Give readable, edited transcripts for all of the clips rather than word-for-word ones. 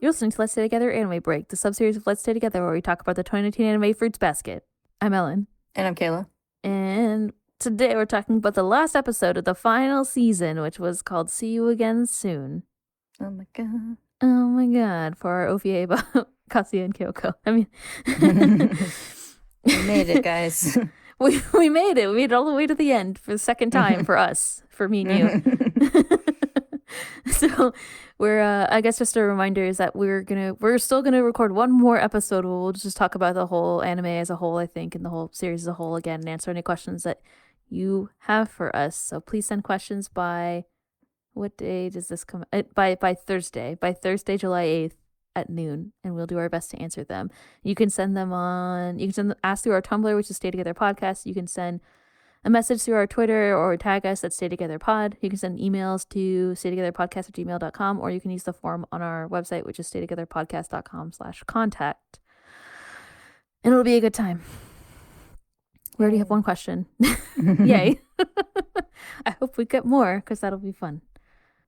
You're listening to Let's Stay Together Anime Break, the sub-series of Let's Stay Together where we talk about the 2019 anime Fruits Basket. I'm Ellen. And I'm Kayla. And today we're talking about the last episode of the final season, which was called See You Again Soon. Oh my god. Oh my god, for our OVA about Katsuya and Kyoko. I mean... We made it, guys. We made it. We made it all the way to the end for the second time for us, for me and you. So we're I guess just a reminder is that we're still gonna record one more episode where we'll just talk about the whole anime as a whole, I think, and the whole series as a whole again, and answer any questions that you have for us. So please send questions by what day does this come by Thursday, July 8th at noon, and we'll do our best to answer them. You can send them ask through our Tumblr, which is Stay Together Podcast. You can send a message through our Twitter or tag us at Stay Together Pod. You can send emails to staytogetherpodcast@gmail.com, or you can use the form on our website, which is staytogetherpodcast.com/contact. And it'll be a good time. We already have one question. Yay. I hope we get more, because that'll be fun.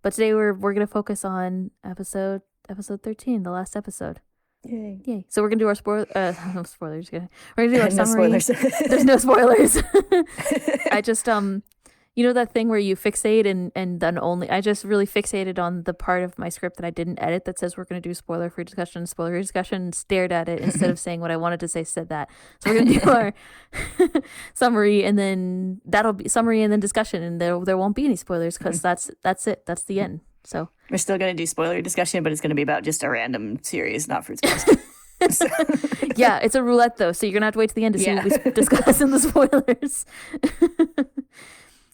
But today we're going to focus on episode 13, the last episode. Yay. So we're going to do our spoilers. We're going to do our summary. No spoilers. There's no spoilers. I just, you know that thing where you fixate and then only, I just really fixated on the part of my script that I didn't edit that says we're going to do spoiler-free discussion, stared at it instead of saying what I wanted to say, said that. So we're going to do our summary, and then that'll be summary and then discussion, and there won't be any spoilers because that's it. That's the end. So we're still going to do spoiler discussion, but it's going to be about just a random series, not Fruits Basket. So. Yeah, it's a roulette though, so you're going to have to wait to the end to see what we discuss in the spoilers.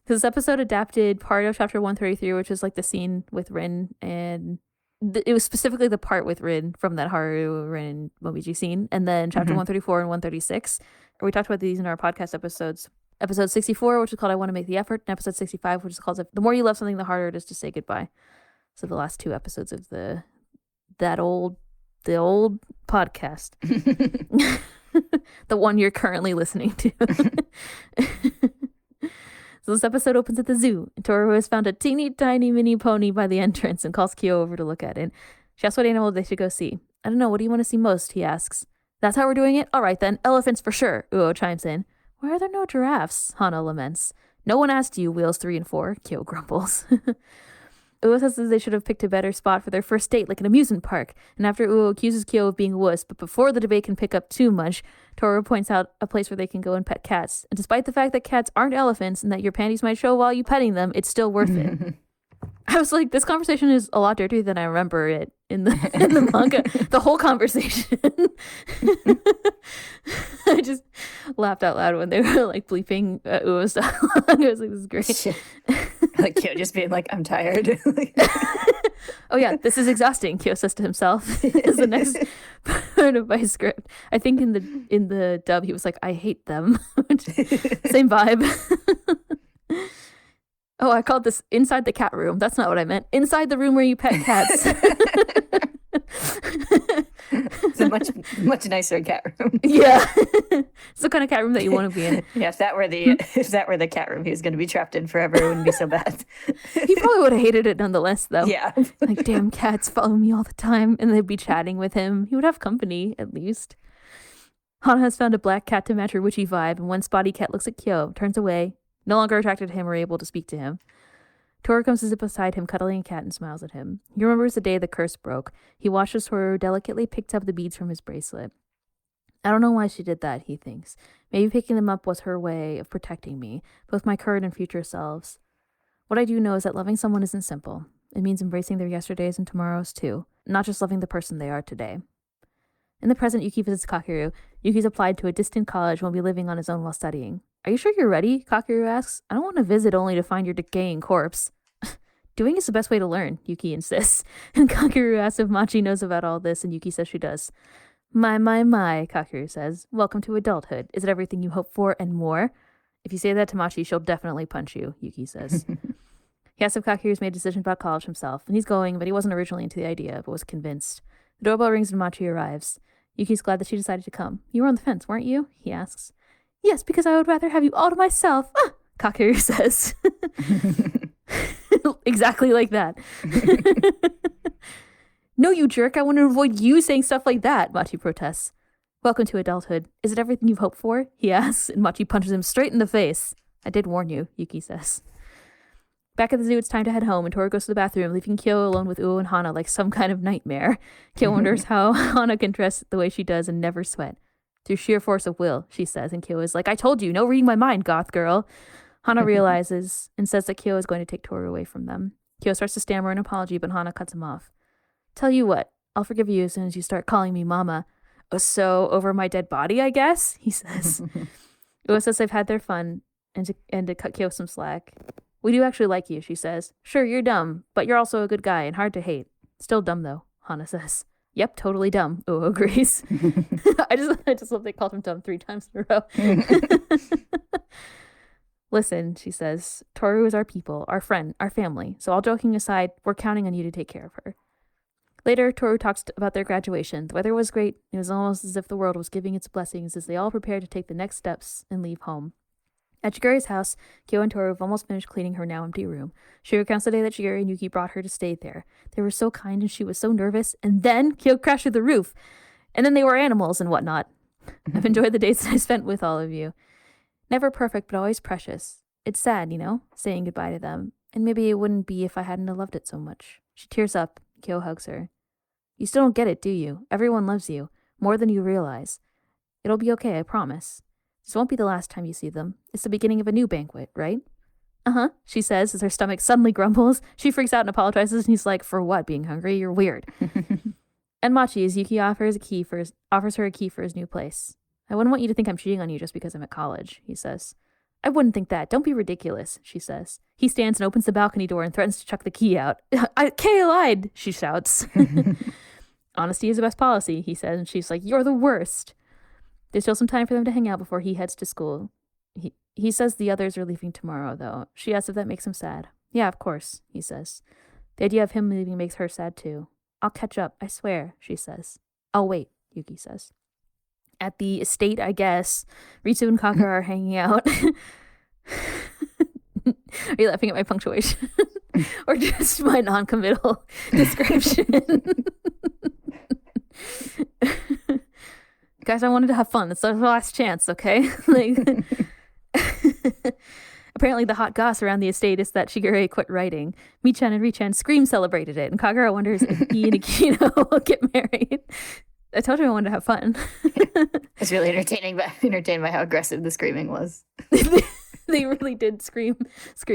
This episode adapted part of chapter 133, which is like the scene with Rin, and it was specifically the part with Rin from that Haru Rin Momiji scene, and then chapter 134 and 136. We talked about these in our podcast episodes. Episode 64, which is called I Want to Make the Effort, and episode 65, which is called The More You Love Something, the Harder It Is to Say Goodbye. So the last two episodes of the old podcast. The one you're currently listening to. So this episode opens at the zoo. Toru has found a teeny tiny mini pony by the entrance and calls Kyo over to look at it. She asks what animal they should go see. I don't know, what do you want to see most? He asks. That's how we're doing it? All right then, elephants for sure, Uo chimes in. Why are there no giraffes? Hana laments. No one asked you, wheels 3 and 4, Kyo grumbles. Uo says that they should have picked a better spot for their first date, like an amusement park. And after Uo accuses Kyo of being a wuss, but before the debate can pick up too much, Toru points out a place where they can go and pet cats. And despite the fact that cats aren't elephants and that your panties might show while you petting them, it's still worth it. I was like, this conversation is a lot dirtier than I remember it in the manga. The whole conversation. I just laughed out loud when they were like bleeping Uo's dialogue. I was like, this is great. Like Kyo just being like, I'm tired. Oh yeah, this is exhausting, Kyo says to himself. Is the next part of my script. I think in the dub he was like, I hate them. Same vibe. Oh, I called this Inside the Cat Room. That's not what I meant. Inside the room where you pet cats. It's a much nicer cat room. Yeah. It's the kind of cat room that you want to be in. Yeah, if that were the cat room he was going to be trapped in forever, it wouldn't be so bad. He probably would have hated it nonetheless, though. Yeah. Like, damn cats follow me all the time, and they'd be chatting with him. He would have company, at least. Hana has found a black cat to match her witchy vibe, and one spotty cat looks at Kyo, turns away, no longer attracted to him or able to speak to him. Toru comes to sit beside him, cuddling a cat, and smiles at him. He remembers the day the curse broke. He watches Toru delicately picked up the beads from his bracelet. I don't know why she did that, he thinks. Maybe picking them up was her way of protecting me, both my current and future selves. What I do know is that loving someone isn't simple. It means embracing their yesterdays and tomorrows too, not just loving the person they are today. In the present, Yuki visits Kakeru. Yuki's applied to a distant college and will be living on his own while studying. Are you sure you're ready? Kakeru asks. I don't want to visit only to find your decaying corpse. Doing is the best way to learn, Yuki insists. And Kakeru asks if Machi knows about all this, and Yuki says she does. My, Kakeru says. Welcome to adulthood. Is it everything you hope for and more? If you say that to Machi, she'll definitely punch you, Yuki says. He asks if Kakeru's made a decision about college himself, and he's going, but he wasn't originally into the idea, but was convinced. The doorbell rings and Machi arrives. Yuki's glad that she decided to come. You were on the fence, weren't you? He asks. Yes, because I would rather have you all to myself, Kakeru says. Exactly like that. No, you jerk. I want to avoid you saying stuff like that, Machi protests. Welcome to adulthood. Is it everything you've hoped for? He asks, and Machi punches him straight in the face. I did warn you, Yuki says. Back at the zoo, it's time to head home, and Toru goes to the bathroom, leaving Kyo alone with Uo and Hana like some kind of nightmare. Kyo wonders how Hana can dress the way she does and never sweat. Through sheer force of will, she says, and Kyo is like, I told you, no reading my mind, goth girl. Hana realizes and says that Kyo is going to take Toru away from them. Kyo starts to stammer an apology, but Hana cuts him off. Tell you what, I'll forgive you as soon as you start calling me mama. So, over my dead body, I guess, he says. Uo says they've had their fun, and to cut Kyo some slack. We do actually like you, she says. Sure, you're dumb, but you're also a good guy and hard to hate. Still dumb, though, Hana says. Yep, totally dumb, Uo agrees. I just love they called him dumb 3 times in a row. Listen, she says, Toru is our people, our friend, our family, so all joking aside, we're counting on you to take care of her. Later, Toru talks about their graduation. The weather was great. It was almost as if the world was giving its blessings as they all prepared to take the next steps and leave home. At Shigure's house, Kyo and Toru have almost finished cleaning her now empty room. She recounts the day that Shigure and Yuki brought her to stay there. They were so kind and she was so nervous. And then Kyo crashed through the roof. And then they were animals and whatnot. I've enjoyed the days that I spent with all of you. Never perfect, but always precious. It's sad, saying goodbye to them. And maybe it wouldn't be if I hadn't loved it so much. She tears up. Kyo hugs her. You still don't get it, do you? Everyone loves you. More than you realize. It'll be okay, I promise. This won't be the last time you see them. It's the beginning of a new banquet, right? Uh-huh, she says as her stomach suddenly grumbles. She freaks out and apologizes, and he's like, for what, being hungry? You're weird. And Machi, as Yuki offers her a key for his new place. I wouldn't want you to think I'm cheating on you just because I'm at college, he says. I wouldn't think that. Don't be ridiculous, she says. He stands and opens the balcony door and threatens to chuck the key out. I lied, she shouts. Honesty is the best policy, he says, and she's like, you're the worst. There's still some time for them to hang out before he heads to school. He says the others are leaving tomorrow, though. She asks if that makes him sad. Yeah, of course, he says. The idea of him leaving makes her sad, too. I'll catch up, I swear, she says. I'll wait, Yuki says. At the estate, I guess, Ritsu and Kakura are hanging out. Are you laughing at my punctuation? Or just my non-committal description? Guys, I wanted to have fun. It's our last chance, okay? Apparently the hot goss around the estate is that Shigure quit writing. Michan and Richan scream celebrated it, and Kagura wonders if he and Akino will get married. I told you I wanted to have fun. I was really entertained by how aggressive the screaming was. They really did scream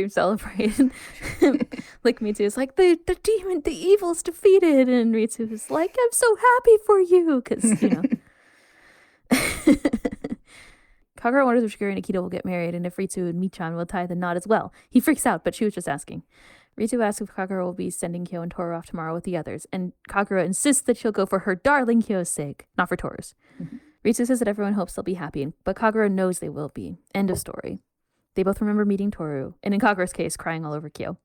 celebrate. Like Mitsu is like, the demon, the evil's defeated. And Ritsu is like, I'm so happy for you. Because, Kagura wonders if Shigure and Akito will get married and if Ritsu and Michan will tie the knot as well. He freaks out, but she was just asking. Ritsu asks if Kagura will be sending Kyo and Toru off tomorrow with the others, and Kagura insists that she'll go for her darling Kyo's sake, not for Toru's. Mm-hmm. Ritsu says that everyone hopes they'll be happy, but Kagura knows they will be. End of story. They both remember meeting Toru, and in Kagura's case, crying all over Kyo.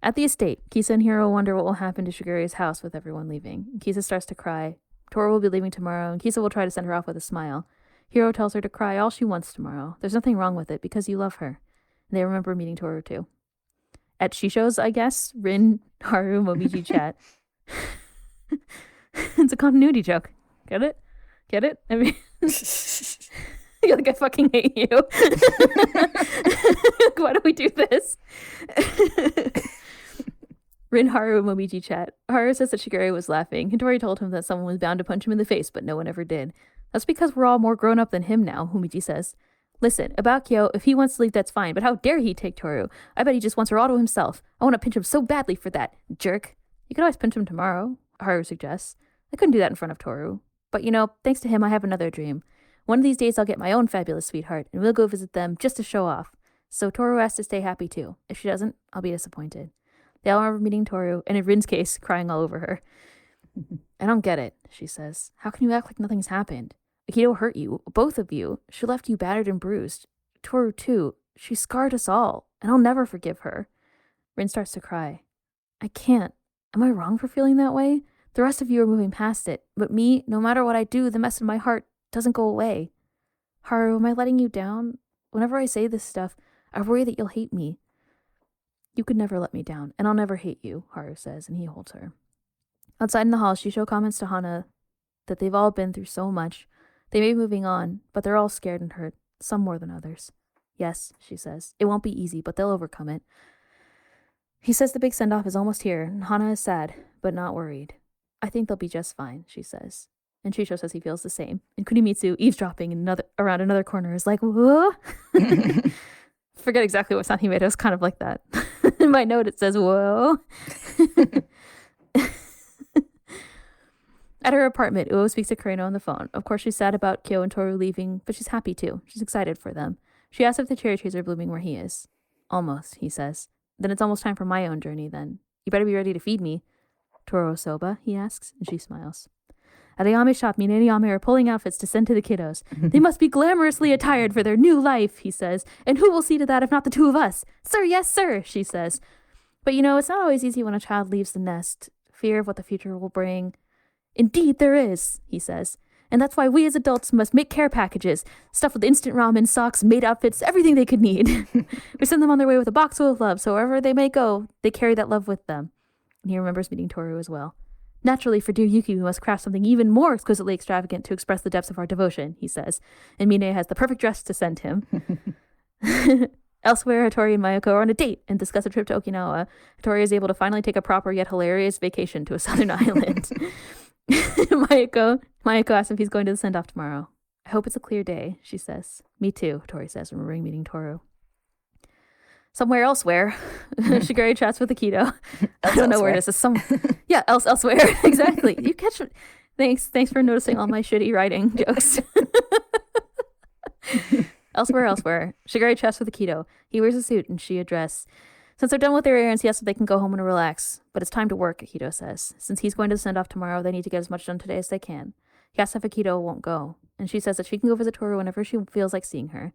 At the estate, Kisa and Hiro wonder what will happen to Shigure's house with everyone leaving. Kisa starts to cry. Toru will be leaving tomorrow, and Kisa will try to send her off with a smile. Hiro tells her to cry all she wants tomorrow. There's nothing wrong with it, because you love her. And they remember meeting Toru, too. At Shisho's, I guess, Rin, Haru, Momiji chat. It's a continuity joke. Get it? Get it? I mean, you're like, I fucking hate you. Why do we do this? Rin, Haru, Momiji chat. Haru says that Shigure was laughing. Hitori told him that someone was bound to punch him in the face, but no one ever did. That's because we're all more grown up than him now, Momiji says. Listen, about Kyo, if he wants to leave, that's fine, but how dare he take Toru? I bet he just wants her all to himself. I want to pinch him so badly for that, jerk. You could always pinch him tomorrow, Haru suggests. I couldn't do that in front of Toru. But thanks to him, I have another dream. One of these days I'll get my own fabulous sweetheart, and we'll go visit them just to show off. So Toru has to stay happy too. If she doesn't, I'll be disappointed. They all remember meeting Toru, and in Rin's case, crying all over her. I don't get it, she says. How can you act like nothing's happened? Akito hurt you, both of you. She left you battered and bruised. Toru, too. She scarred us all, and I'll never forgive her. Rin starts to cry. I can't. Am I wrong for feeling that way? The rest of you are moving past it, but me, no matter what I do, the mess in my heart doesn't go away. Haru, am I letting you down? Whenever I say this stuff, I worry that you'll hate me. You could never let me down, and I'll never hate you, Haru says, and he holds her. Outside in the hall, Shisho comments to Hana that they've all been through so much. They may be moving on, but they're all scared and hurt, some more than others. Yes, she says. It won't be easy, but they'll overcome it. He says the big send-off is almost here, and Hana is sad, but not worried. I think they'll be just fine, she says. And Shisho says he feels the same. And Kunimitsu, eavesdropping around another corner, is like, whoa? Forget exactly what sound he made. It was kind of like that. In my note, it says, whoa. At her apartment, Uo speaks to Kureno on the phone. Of course, she's sad about Kyo and Toru leaving, but she's happy too. She's excited for them. She asks if the cherry trees are blooming where he is. Almost, he says. Then it's almost time for my own journey, then. You better be ready to feed me. Toro soba, he asks, and she smiles. At Ayame's shop, Mina and Ayame are pulling outfits to send to the kiddos. They must be glamorously attired for their new life, he says. And who will see to that if not the two of us? Sir, yes, sir, she says. But it's not always easy when a child leaves the nest. Fear of what the future will bring. Indeed there is, he says. And that's why we as adults must make care packages, stuffed with instant ramen, socks, maid outfits, everything they could need. We send them on their way with a box full of love, so wherever they may go, they carry that love with them. And he remembers meeting Toru as well. Naturally, for dear Yuki, we must craft something even more exquisitely extravagant to express the depths of our devotion, he says. And Mine has the perfect dress to send him. Elsewhere, Hattori and Mayako are on a date and discuss a trip to Okinawa. Hattori is able to finally take a proper yet hilarious vacation to a southern island. Mayako asks if he's going to the send-off tomorrow. I hope it's a clear day, she says. Me too, Tori says, remembering meeting Toru. Somewhere elsewhere, Shigure chats with Akito. I don't know where it is. Yeah, elsewhere. Exactly. You catch it. Thanks for noticing all my shitty writing jokes. Elsewhere. Shigure chats with Akito. He wears a suit and she a dress. Since they're done with their errands, he asks if they can go home and relax. But it's time to work, Akito says. Since he's going to send off tomorrow, they need to get as much done today as they can. He asks if Akito won't go. And she says that she can go visit Toru whenever she feels like seeing her.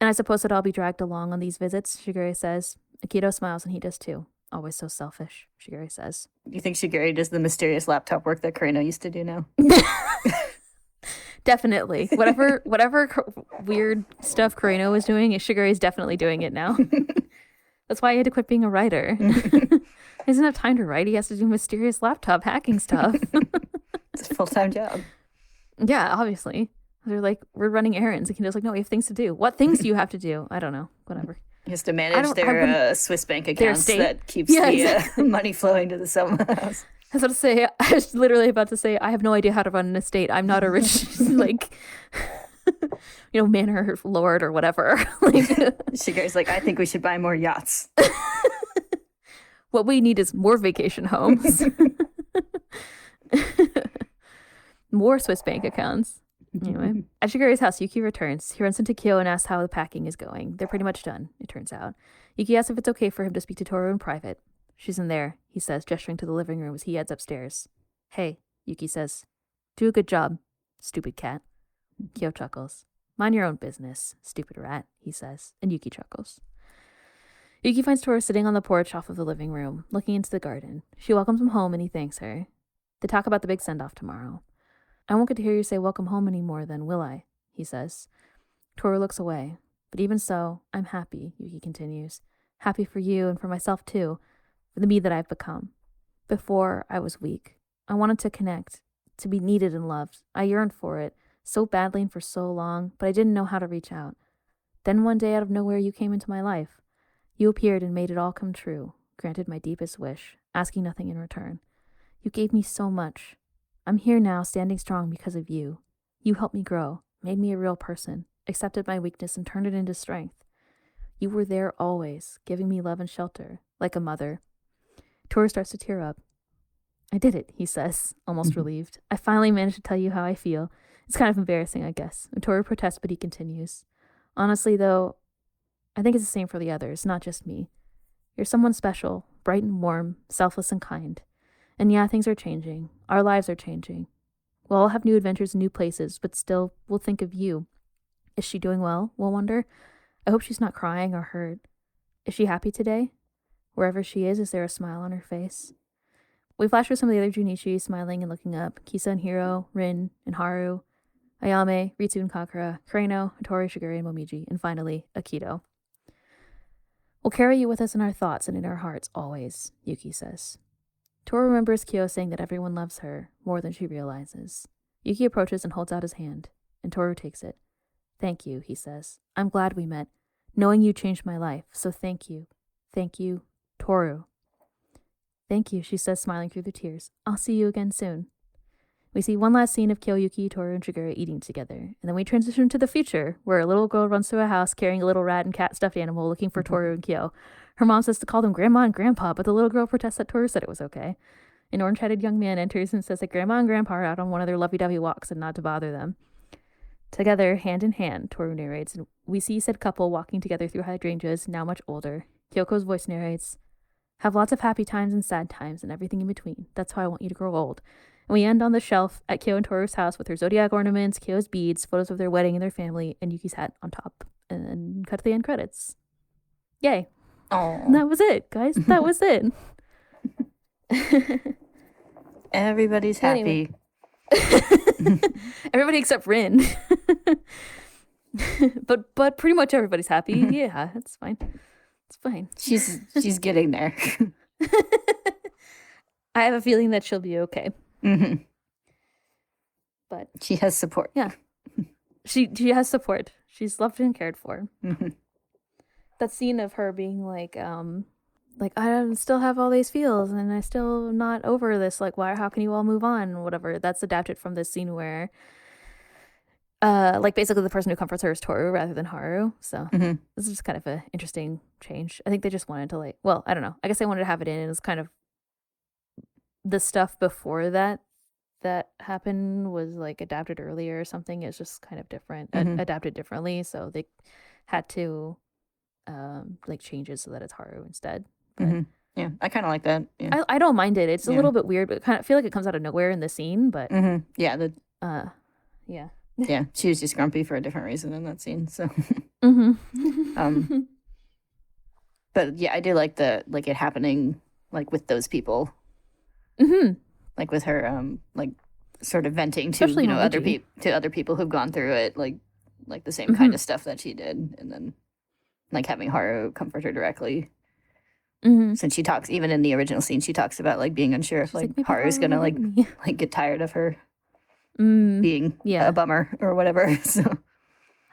And I suppose that I'll be dragged along on these visits, Shigure says. Akito smiles and he does too. Always so selfish, Shigure says. You think Shigure does the mysterious laptop work that Kureno used to do now? Definitely. Whatever weird stuff Kureno was doing, Shigure is definitely doing it now. That's why he had to quit being a writer. He doesn't have time to write. He has to do mysterious laptop hacking stuff. It's a full-time job. Yeah, obviously. They're like, we're running errands. And Kino's like, no, we have things to do. What things do you have to do? I don't know. Whatever. He has to manage their Swiss bank accounts that keeps the money flowing to the Soma house. I was literally about to say, I have no idea how to run an estate. I'm not a rich, manor lord or whatever. Shigure's like, I think we should buy more yachts. What we need is more vacation homes. More Swiss bank accounts. Anyway, at Shigure's house, Yuki returns. He runs into Kyo and asks how the packing is going. They're pretty much done, it turns out. Yuki asks if it's okay for him to speak to Toru in private. She's in there, he says, gesturing to the living room as he heads upstairs. Hey, Yuki says. Do a good job, stupid cat. Kyo chuckles. Mind your own business, stupid rat, he says, and Yuki chuckles. Yuki finds Toru sitting on the porch off of the living room, looking into the garden. She welcomes him home and he thanks her. They talk about the big send-off tomorrow. I won't get to hear you say welcome home anymore then, will I? He says. Toru looks away. But even so, I'm happy, Yuki continues. Happy for you and for myself too, for the me that I've become. Before, I was weak. I wanted to connect, to be needed and loved. I yearned for it, so badly and for so long, but I didn't know how to reach out. Then one day out of nowhere you came into my life. You appeared and made it all come true, granted my deepest wish, asking nothing in return. You gave me so much. I'm here now, standing strong because of you. You helped me grow, made me a real person, accepted my weakness and turned it into strength. You were there always, giving me love and shelter, like a mother. Toru starts to tear up. I did it, he says, almost relieved. I finally managed to tell you how I feel. It's kind of embarrassing, I guess. And Toru protests, but he continues. Honestly, though, I think it's the same for the others, not just me. You're someone special, bright and warm, selfless and kind. And yeah, things are changing. Our lives are changing. We'll all have new adventures and new places, but still, we'll think of you. Is she doing well? We'll wonder. I hope she's not crying or hurt. Is she happy today? Wherever she is there a smile on her face? We flash through some of the other Junichi smiling and looking up. Kisa and Hiro, Rin and Haru, Ayame, Ritsu and Kakura, Kureno, Hattori, Shigure, and Momiji, and finally, Akito. We'll carry you with us in our thoughts and in our hearts always, Yuki says. Toru remembers Kyo saying that everyone loves her more than she realizes. Yuki approaches and holds out his hand, and Toru takes it. Thank you, he says. I'm glad we met. Knowing you changed my life, so thank you. Thank you, Toru. Thank you, she says, smiling through the tears. I'll see you again soon. We see one last scene of Kyo, Yuki, Toru, and Shigure eating together, and then we transition to the future, where a little girl runs through a house carrying a little rat and cat stuffed animal looking for Toru and Kyo. Her mom says to call them Grandma and Grandpa, but the little girl protests that Toru said it was okay. An orange-headed young man enters and says that Grandma and Grandpa are out on one of their lovey-dovey walks and not to bother them. Together, hand in hand, Toru narrates, and we see said couple walking together through hydrangeas, now much older. Kyoko's voice narrates, have lots of happy times and sad times and everything in between. That's how I want you to grow old. And we end on the shelf at Kyo and Toru's house with her zodiac ornaments, Kyo's beads, photos of their wedding and their family, and Yuki's hat on top. And cut to the end credits. Yay. Aww. And that was it, guys. That was it. Everybody's happy. Anyway. Everybody except Rin. but pretty much everybody's happy. Yeah, it's fine. It's fine. She's getting there. I have a feeling that she'll be okay. Mm-hmm. But she has support. Yeah. She has support. She's loved and cared for. Mm-hmm. That scene of her being like I still have all these feels and I still am not over this. Like, why? How can you all move on? Whatever. That's adapted from this scene where, like basically the person who comforts her is Toru rather than Haru. So this is just kind of an interesting change. I think they just wanted to I don't know. I guess they wanted to have it in. It was kind of the stuff before that happened was like adapted earlier or something. It's just kind of different, adapted differently. So they had to change it so that it's Haru instead. But, yeah, I kind of like that. Yeah. I don't mind it. It's a little bit weird, but kind of feel like it comes out of nowhere in the scene. But yeah, yeah, yeah, she was just grumpy for a different reason in that scene. So, but yeah, I do like it happening like with those people. Like with her, like sort of venting to especially other people who've gone through it, like the same kind of stuff that she did, and then like having Haru comfort her directly. Since she talks, even in the original scene, she talks about like being unsure if like Haru's gonna like get tired of her being a bummer or whatever. So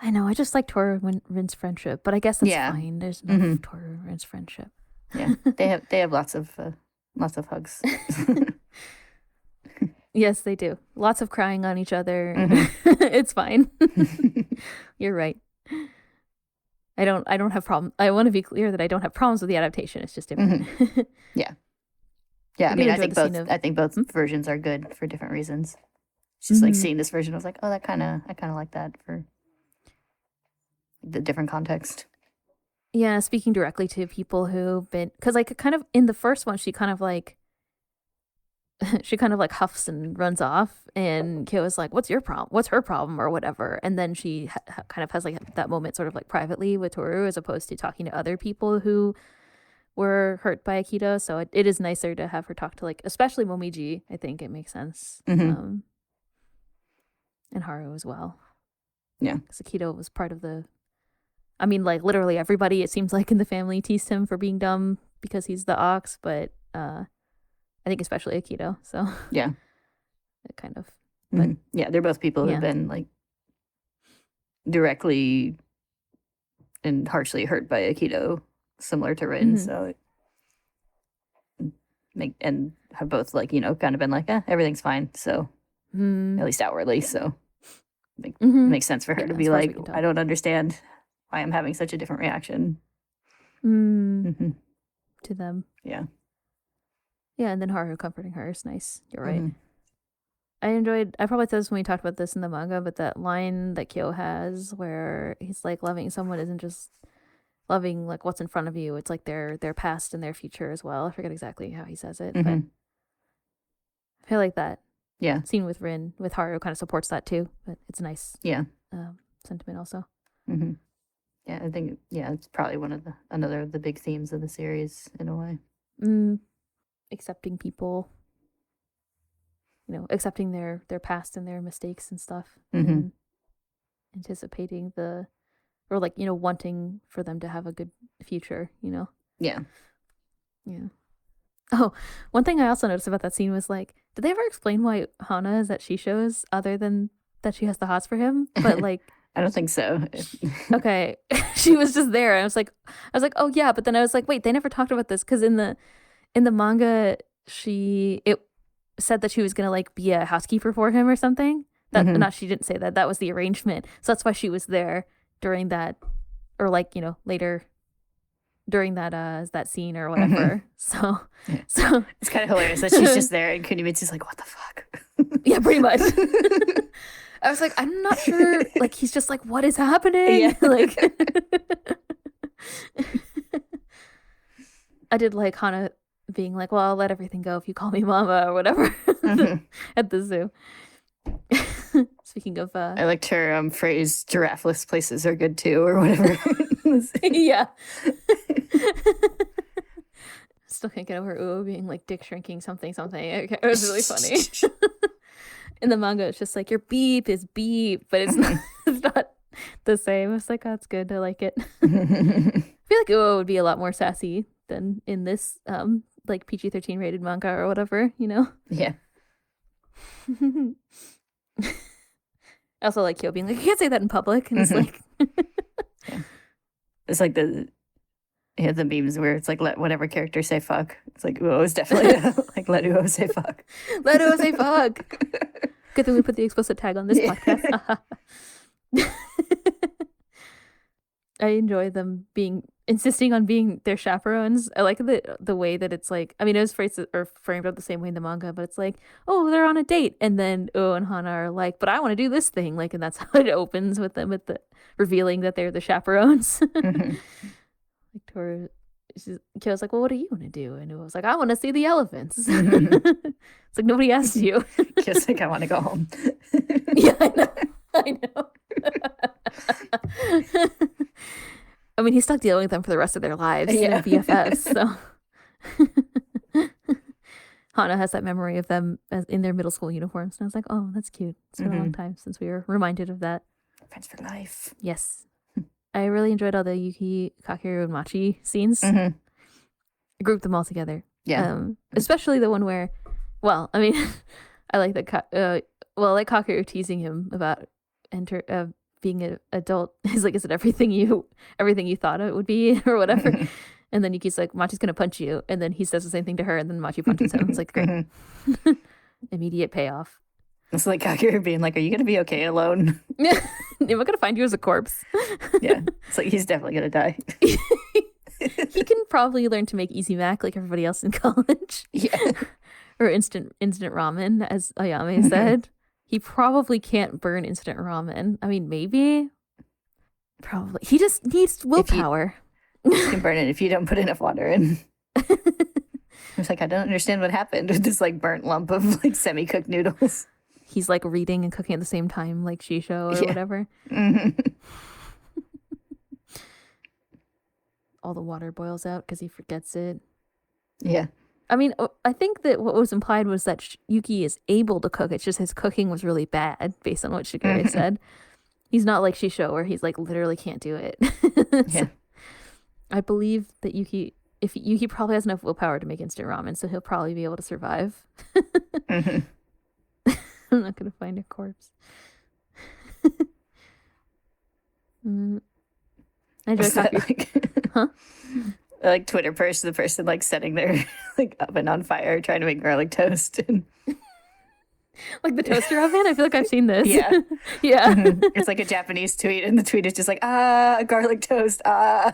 I know I just like Toru and Rin's friendship, but I guess that's fine. There's enough Toru and Rin's friendship. Yeah, they have lots of hugs. Yes, they do. Lots of crying on each other. It's fine. You're right. I don't have problem. I want to be clear that I don't have problems with the adaptation. It's just different. Yeah. I mean, I think both versions are good for different reasons. It's just like seeing this version, I was like, oh, I kind of like that for the different context. Yeah, speaking directly to people who've been, because like kind of in the first one, she kind of like huffs and runs off, and Kyo is like, what's your problem? What's her problem or whatever? And then she kind of has like that moment sort of like privately with Toru as opposed to talking to other people who were hurt by Akito. So it is nicer to have her talk to like, especially Momiji. I think it makes sense. And Haru as well. Yeah. Because Akito was part of I mean, like literally everybody, it seems like in the family teased him for being dumb because he's the ox, but I think especially Akito. So yeah, it kind of. But yeah, they're both people who've been like directly and harshly hurt by Akito, similar to Rin. So and have both like kind of been like, everything's fine. So at least outwardly, so makes sense for her to be like, I don't understand why I'm having such a different reaction to them. Yeah. Yeah, and then Haru comforting her is nice. You're right. I probably said this when we talked about this in the manga, but that line that Kyo has where he's like, loving someone isn't just loving like what's in front of you. It's like their past and their future as well. I forget exactly how he says it, but I feel like that scene with Rin, with Haru kind of supports that too, but it's nice. Yeah. Sentiment also. Yeah, I think, it's probably another of the big themes of the series in a way. Accepting people, accepting their past and their mistakes and stuff, and anticipating wanting for them to have a good future, Yeah. Oh, one thing I also noticed about that scene was like, did they ever explain why Hana is at Shisho's other than that she has the hots for him? But like, I don't think so. okay, she was just there. I was like, oh yeah, but then I was like, wait, they never talked about this because in the manga, it said that she was gonna like be a housekeeper for him or something. That not she didn't say that. That was the arrangement. So that's why she was there during that, or like later during that scene or whatever. So Yeah. so It's kind of hilarious that she's just there and Kunimitsu's like, what the fuck? yeah, pretty much. I was like, I'm not sure. Like he's just like, what is happening? Yeah. Like I did like Hana being like, well, I'll let everything go if you call me mama or whatever at the zoo. Speaking of I liked her phrase, giraffeless places are good too, or whatever. yeah. Still can't get over Uo being like dick shrinking something. It was really funny. In the manga, it's just like your beep is beep, but it's not, it's not the same. It's like, oh, it's good. I like it. I feel like Uo would be a lot more sassy than in this like PG-13 rated manga or whatever, Yeah. I also like Kyo being like, you can't say that in public. And it's like yeah. It's like the memes where it's like, let whatever character say fuck. It's like, Uo is definitely like, let Uo say fuck. Let Uo say fuck. Good thing we put the explicit tag on this podcast. I enjoy them insisting on being their chaperones. I like the way that it's like, I mean, it was framed up the same way in the manga, but it's like, oh, they're on a date. And then Uo and Hana are like, but I want to do this thing. Like, and that's how it opens with them at the revealing that they're the chaperones. Like, Kyo's like, well, what do you want to do? And Uo's like, I want to see the elephants. It's like, nobody asked you. Kyo's like, I want to go home. Yeah, I know. I mean, he's stuck dealing with them for the rest of their lives. Yeah. They're BFFs, so. Hana has that memory of them in their middle school uniforms. And I was like, oh, that's cute. It's been a long time since we were reminded of that. Friends for life. Yes. I really enjoyed all the Yuki, Kakeru, and Machi scenes. Mm-hmm. I grouped them all together. Yeah. Especially the one where, well, I mean, I like that. Like Kakeru teasing him about being an adult. He's like, is it everything you thought it would be or whatever? And then Yuki's like, Machi's gonna punch you, and then he says the same thing to her, and then Machi punches him. It's like, great. Immediate payoff. It's like Kakeru being like, are you gonna be okay alone? Am I gonna find you as a corpse? Yeah. It's like, he's definitely gonna die. He can probably learn to make easy mac like everybody else in college. Yeah. Or instant ramen, as Ayame said. He probably can't burn instant ramen. I mean, maybe. Probably. He just needs willpower. You can burn it if you don't put enough water in. It's like, I don't understand what happened with this like burnt lump of like semi-cooked noodles. He's like reading and cooking at the same time, like Shisho or whatever. All the water boils out because he forgets it. Yeah. I mean, I think that what was implied was that Yuki is able to cook. It's just his cooking was really bad, based on what Shigure said. He's not like Shisho, where he's like literally can't do it. Yeah. I believe that Yuki probably has enough willpower to make instant ramen, so he'll probably be able to survive. I'm not gonna find a corpse. I enjoy huh? Like Twitter post, the person like setting their like oven on fire trying to make garlic toast and like the toaster oven. I feel like I've seen this. Yeah. Yeah. It's like a Japanese tweet and the tweet is just like, garlic toast, I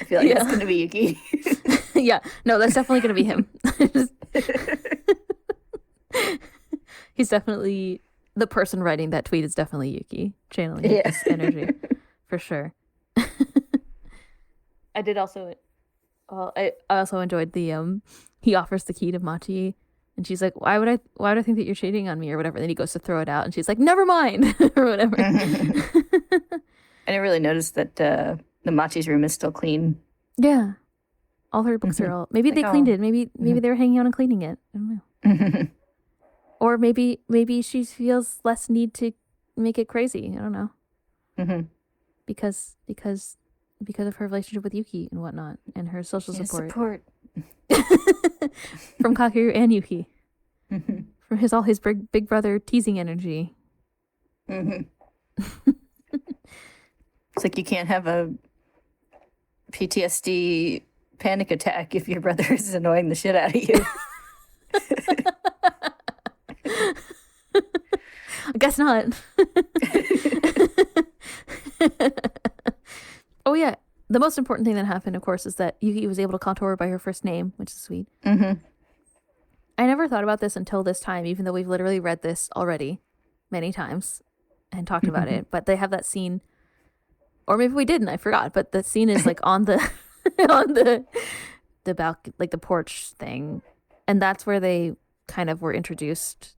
feel like that's gonna be Yuki. Yeah, no, that's definitely gonna be him. He's definitely the person writing that tweet is definitely Yuki channeling his energy for sure. I did also. Well, I also enjoyed the he offers the key to Machi, and she's like, why would I think that you're cheating on me or whatever? And then he goes to throw it out, and she's like, never mind or whatever. I didn't really notice that the Machi's room is still clean. Yeah, all her books are all. Maybe they cleaned it. Maybe they were hanging out and cleaning it. I don't know. Or maybe she feels less need to make it crazy. I don't know. Because because of her relationship with Yuki and whatnot, and her social support. From Kakeru and Yuki. From all his big brother teasing energy. It's like you can't have a PTSD panic attack if your brother is annoying the shit out of you. I guess not. Oh yeah, the most important thing that happened, of course, is that Yuki was able to contour her by her first name, which is sweet. I never thought about this until this time, even though we've literally read this already many times and talked about it. But they have that scene, or maybe we didn't. I forgot. But the scene is like on the on the balcony, like the porch thing, and that's where they kind of were introduced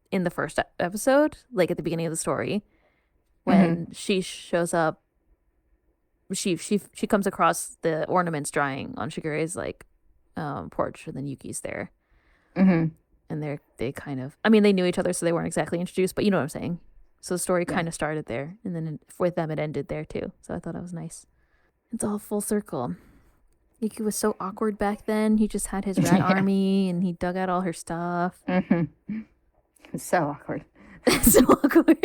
in the first episode, like at the beginning of the story, when she shows up. She comes across the ornaments drying on Shigure's like porch, and then Yuki's there. And they kind of, I mean, they knew each other, so they weren't exactly introduced, but you know what I'm saying. So the story kind of started there, and then with them it ended there too. So I thought it was nice. It's all full circle. Yuki was so awkward back then. He just had his rat army, and he dug out all her stuff. It's so awkward. So awkward.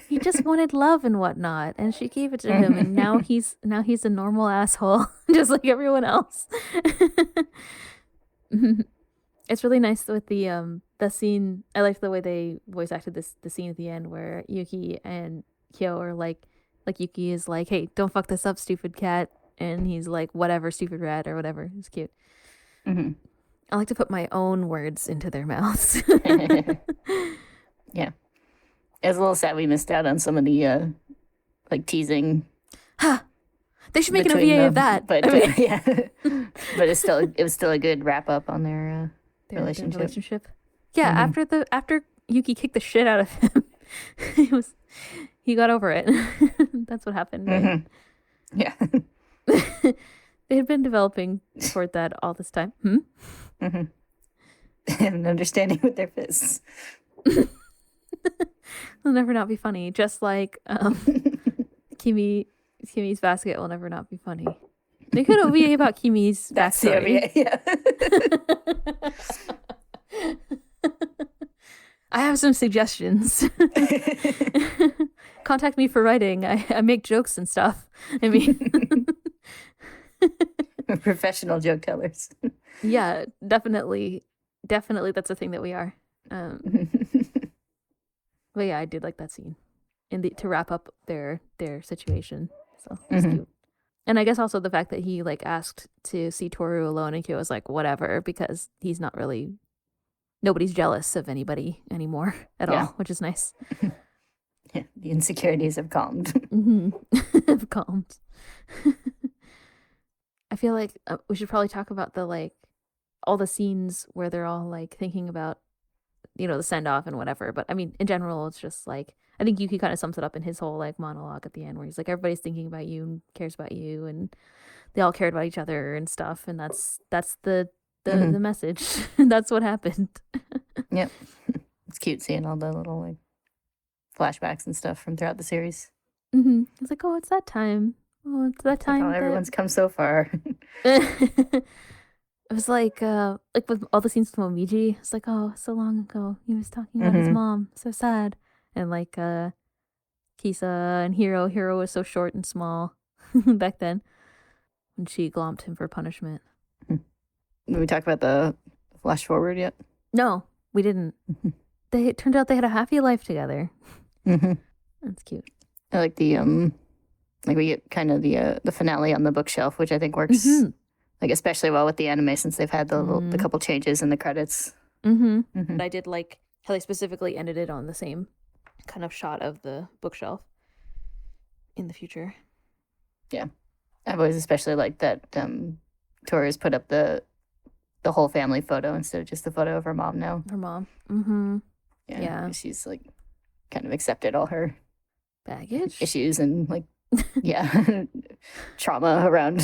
He just wanted love and whatnot, and she gave it to him, and now he's a normal asshole, just like everyone else. It's really nice with the scene. I liked the way they voice acted the scene at the end where Yuki and Kyo are like Yuki is like, "Hey, don't fuck this up, stupid cat," and he's like, "Whatever, stupid rat," or whatever. It's cute. I like to put my own words into their mouths. Yeah. It was a little sad we missed out on some of the like teasing. They should make an OVA of that. But yeah, but it was still a good wrap up on their relationship. Yeah, after Yuki kicked the shit out of him, he got over it. That's what happened. Right? Yeah, they had been developing toward that all this time. They have an understanding with their fists. Will never not be funny, just like Kimi's basket will never not be funny. They could OVA about Kimi's backstory. Yeah. I have some suggestions. Contact me for writing. I make jokes and stuff. I mean, We're professional joke tellers. Yeah, definitely that's a thing that we are. But yeah, I did like that scene to wrap up their situation. So it's cute. And I guess also the fact that he like asked to see Toru alone, and Kyo was like, whatever, because he's not really, nobody's jealous of anybody anymore at all, which is nice. Yeah, the insecurities have calmed. Have calmed. I feel like we should probably talk about the like all the scenes where they're all like thinking about, you know, the send off and whatever. But I mean, in general, it's just like, I think Yuki kind of sums it up in his whole like monologue at the end, where he's like, everybody's thinking about you and cares about you, and they all cared about each other and stuff, and that's the message. That's what happened. Yep, it's cute seeing all the little like flashbacks and stuff from throughout the series. It's like, oh, it's that time. Oh, it's that time. Like, everyone's come so far. It was like with all the scenes with Momiji, it's like, oh, so long ago he was talking about his mom, so sad. And like Kisa and Hiro was so short and small back then, and she glomped him for punishment. Did we talk about the flash forward yet? No, we didn't. It turned out they had a happy life together. That's cute. I like the like we get kind of the finale on the bookshelf, which I think works like especially well with the anime, since they've had the couple changes in the credits. But I did like how they specifically ended it on the same kind of shot of the bookshelf in the future. Yeah, I've always especially liked that Toru's put up the whole family photo instead of just the photo of her mom now. Her mom. Yeah. She's like kind of accepted all her baggage issues and like trauma around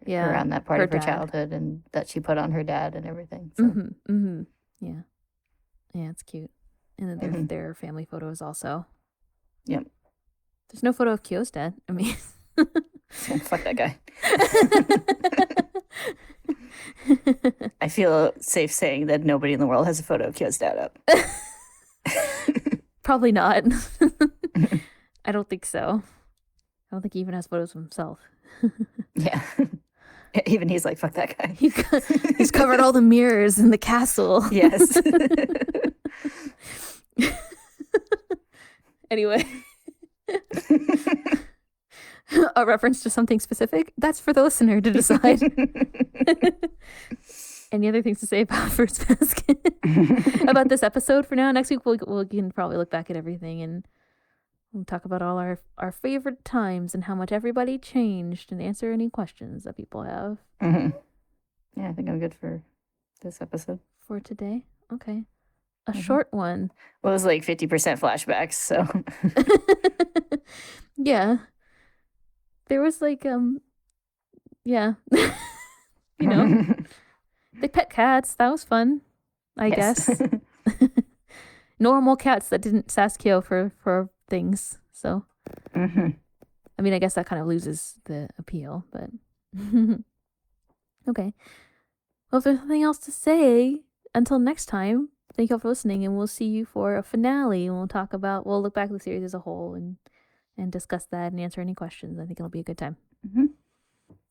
around that part of her childhood, and that she put on her dad and everything. So. Yeah, it's cute. And then their family photos also. Yep. There's no photo of Kyo's dad. I mean, Fuck that guy. I feel safe saying that nobody in the world has a photo of Kyo's dad up. Probably not. I don't think so. I don't think he even has photos of himself. Yeah. Even he's like, fuck that guy. He's covered all the mirrors in the castle. Yes. Anyway. A reference to something specific? That's for the listener to decide. Any other things to say about Fruits Basket? About this episode for now? Next week we can probably look back at everything and we'll talk about all our favorite times and how much everybody changed and answer any questions that people have. Mm-hmm. Yeah, I think I'm good for this episode. For today? Okay. A short one. Well, it was like 50% flashbacks, so. Yeah. There was like, yeah. You know, they pet cats. That was fun, I guess. Normal cats that didn't sass Kyo for things. So, I mean, I guess that kind of loses the appeal, but okay. Well, if there's nothing else to say, until next time, thank you all for listening, and we'll see you for a finale, and we'll look back at the series as a whole and discuss that and answer any questions. I think it'll be a good time.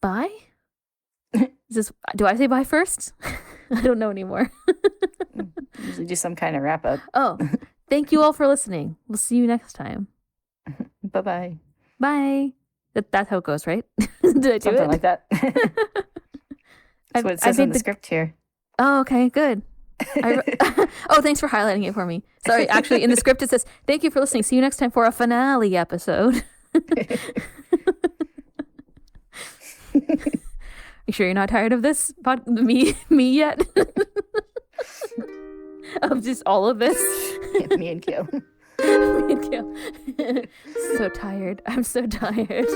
Bye? Do I say bye first? I don't know anymore. Usually do some kind of wrap up. Oh, thank you all for listening. We'll see you next time. Bye-bye. Bye. That's how it goes, right? Did I do Something it? like that. That's what it says in the script here. Oh, okay, good. Oh, thanks for highlighting it for me. Sorry, actually, in the script it says, thank you for listening. See you next time for a finale episode. You sure you're not tired of this? Me yet? Of just all of this? Yeah, me and Kyo. Me and Kyo. So tired. I'm so tired.